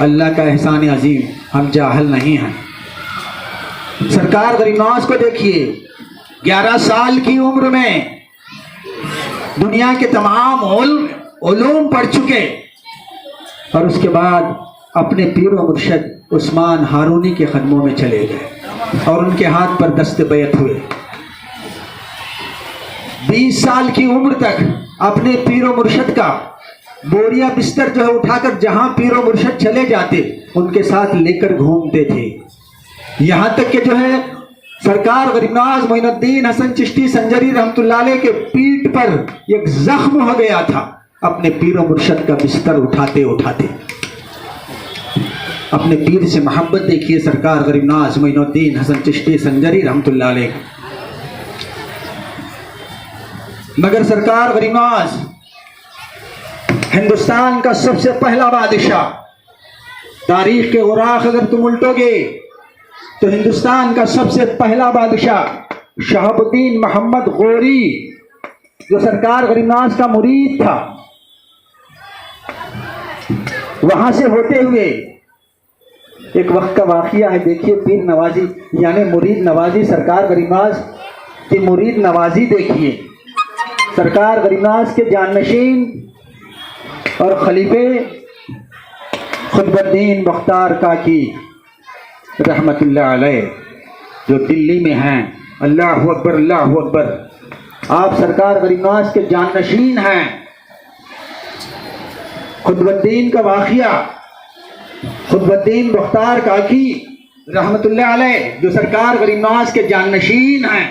اللہ کا احسان عظیم، ہم جاہل نہیں ہیں۔ سرکار غریب نواز کو دیکھیے، 11 سال کی عمر میں دنیا کے تمام علوم پڑھ چکے، اور اس کے بعد اپنے پیر و مرشد عثمان ہارونی کے قدموں میں چلے گئے اور ان کے ہاتھ پر دست بیعت ہوئے۔ 20 سال کی عمر تک اپنے پیر و مرشد کا بوریا بستر جو ہے اٹھا کر جہاں پیر و مرشد چلے جاتے ان کے ساتھ لے کر گھومتے تھے، یہاں تک کہ جو ہے سرکار غریب نواز معین الدین حسن چشتی سنجری رحمۃ اللہ علیہ کے پیٹھ پر ایک زخم ہو گیا تھا اپنے پیر و مرشد کا بستر اٹھاتے اٹھاتے۔ اپنے پیر سے محبت دیکھیے سرکار غریب نواز معین الدین حسن چشتی سنجری رحمۃ اللہ علیہ۔ مگر سرکار غریب نواز ہندوستان کا سب سے پہلا بادشاہ، تاریخ کے اوراق اگر تم الٹو گے تو ہندوستان کا سب سے پہلا بادشاہ شہاب الدین محمد غوری، جو سرکار غریب نواز کا مرید تھا، وہاں سے ہوتے ہوئے ایک وقت کا واقعہ ہے۔ دیکھیے پیر نوازی یعنی مرید نوازی، سرکار غریب نواز کی مرید نوازی دیکھیے۔ سرکار غریب نواز کے جانشین اور خلیفے قطب الدین بختیار کاکی رحمت اللہ علیہ جو دلی میں ہیں، اللہ اکبر اللہ اکبر، آپ سرکار غریب نواز کے جانشین ہیں۔ قطب الدین کا واقعہ، قطب الدین بختیار کاکی رحمت اللہ علیہ جو سرکار غریب نواز کے جانشین ہیں،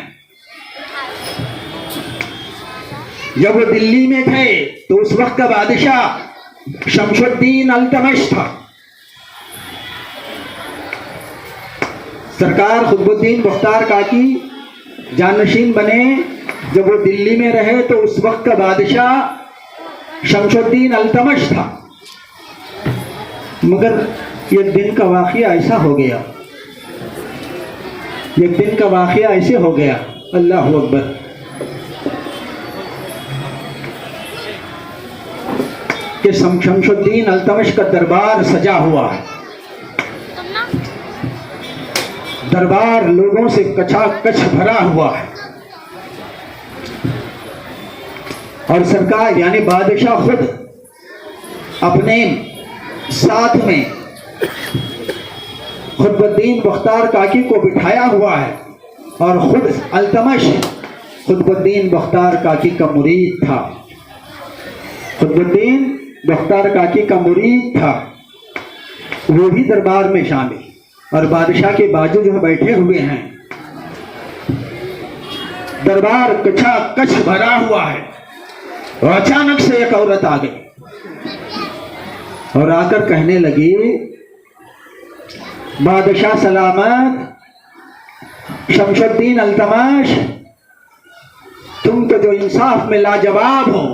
جب وہ دلی میں تھے تو اس وقت کا بادشاہ شمس الدین التمش تھا۔ سرکار قطب الدین بختیار کاکی جانشین بنے، جب وہ دلی میں رہے تو اس وقت کا بادشاہ شمس الدین التمش تھا۔ مگر ایک دن کا واقعہ ایسا ہو گیا، ایک دن کا واقعہ ایسے ہو گیا، اللہ اکبر، کہ شمس الدین التمش کا دربار سجا ہوا ہے، دربار لوگوں سے کچا کچ بھرا ہوا ہے، اور سرکار یعنی بادشاہ خود اپنے ساتھ میں قطب الدین بختیار کاکی کو بٹھایا ہوا ہے، اور خود التمش قطب الدین بختیار کاکی کا مرید تھا، قطب الدین بختیار کاکی کا مرید تھا، وہ بھی دربار میں شامل، اور بادشاہ کے باجو جو بیٹھے ہوئے ہیں، دربار کچا کچ بھرا ہوا ہے، اور اچانک سے ایک عورت آ گئی اور آ کر کہنے لگی، بادشاہ سلامت، شمس الدین التمش، تم تو جو انصاف میں لاجواب ہو،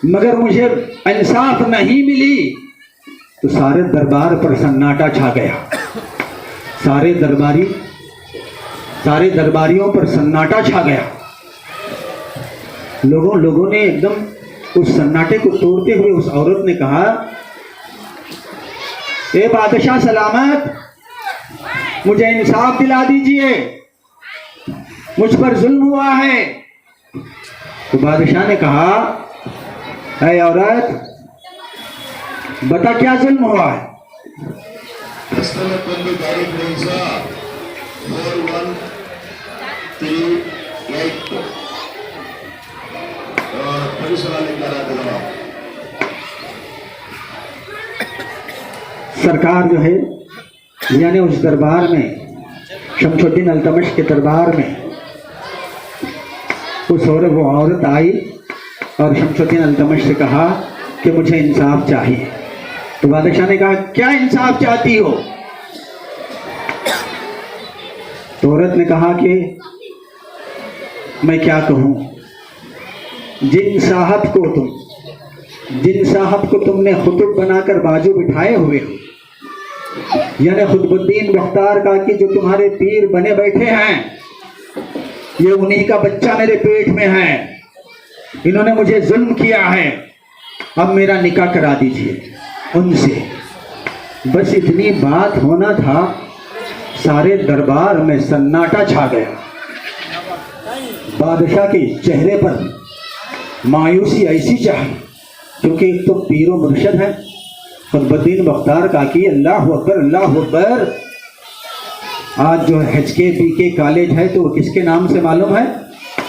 مگر مجھے انصاف نہیں ملی۔ تو سارے دربار پر سناٹا چھا گیا، سارے درباریوں پر سناٹا چھا گیا۔ لوگوں نے ایک دم اس سناٹے کو توڑتے ہوئے اس عورت نے کہا، اے بادشاہ سلامت، مجھے انصاف دلا دیجئے، مجھ پر ظلم ہوا ہے۔ تو بادشاہ نے کہا، اے عورت، بتا کیا ظلم ہوا ہے؟ سرکار جو ہے یعنی اس دربار میں، شمس الدین التمش کے دربار میں، وہ عورت آئی اور شمس الدین التمش سے کہا کہ مجھے انصاف چاہیے۔ تو بادشاہ نے کہا، کیا انصاف چاہتی ہو؟ تو عورت نے کہا کہ میں کیا کہوں، جن صاحب کو تم نے خطب بنا کر باجو بٹھائے ہوئے ہو، یعنی قطب الدین بختیار کاکی جو تمہارے پیر بنے بیٹھے ہیں، یہ انہی کا بچہ میرے پیٹ میں ہے، انہوں نے مجھے ظلم کیا ہے، اب میرا نکاح کرا دیجئے ان سے۔ بس اتنی بات ہونا تھا، سارے دربار میں سناٹا چھا گیا۔ بادشاہ کے چہرے پر مایوسی ایسی چاہی، کیونکہ ایک تو پیر و مرشد ہے قطب الدین بختیار کاکی، اللہ اکبر اللہ اکبر۔ آج جو ایچ کے بی کے کالج ہے تو وہ کس کے نام سے معلوم ہے؟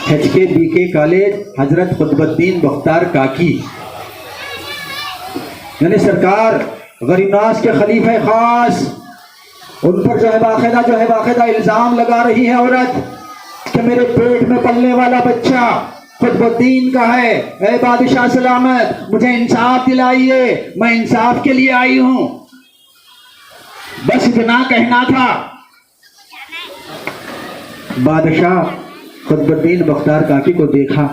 ایچ کے بی کے کالج حضرت قطب الدین بختیار کاکی، یعنی سرکار غریب نواز کے خلیفہ خاص۔ ان پر جو ہے باقاعدہ الزام لگا رہی ہے عورت کہ میرے پیٹ میں پلنے والا بچہ قطب الدین کا ہے، اے بادشاہ سلامت مجھے انصاف دلائیے، میں انصاف کے لیے آئی ہوں۔ بس اتنا کہنا تھا۔ بادشاہ قطب الدین بختیار کاکی کو دیکھا،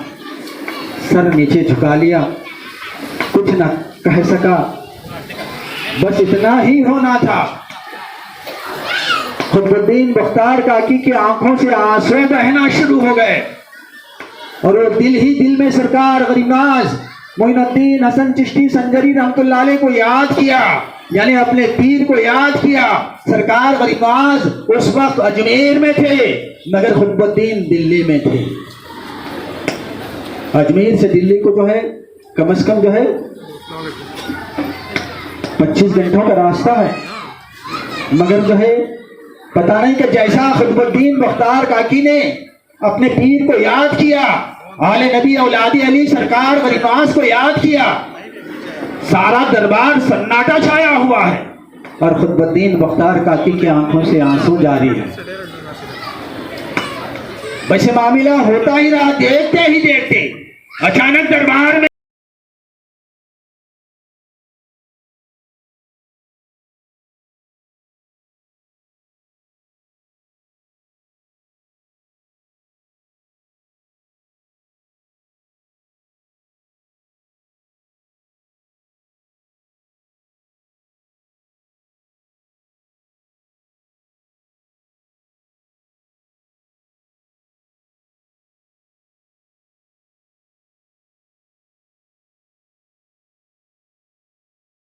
سر نیچے جھکا لیا، کچھ نہ کہہ سکا، بس اتنا ہی ہونا تھا۔ قطب الدین بختیار کاکی کی آنکھوں سے آنسو بہنا شروع ہو گئے، اور وہ دل ہی دل میں سرکار غریب نواز معین الدین حسن چشتی سنجری رحمۃ اللہ علیہ کو یاد کیا، یعنی اپنے پیر کو یاد کیا۔ سرکار غریب نواز اس وقت اجمیر میں تھے، مگر قطب الدین دلی میں تھے۔ اجمیر سے دلی کو جو ہے کم از کم جو ہے 25 گھنٹوں کا راستہ ہے، مگر جو ہے پتہ نہیں کہ جیسا قطب الدین بختیار کاکی نے اپنے پیر کو یاد کیا، آل نبی اولاد علی سرکار غریب نواز کو یاد کیا، سارا دربار سناٹا چھایا ہوا ہے، اور قطب الدین بختیار کاکی کی آنکھوں سے آنسو جاری ہے۔ بس معاملہ ہوتا ہی رہا، دیکھتے ہی دیکھتے اچانک دربار میں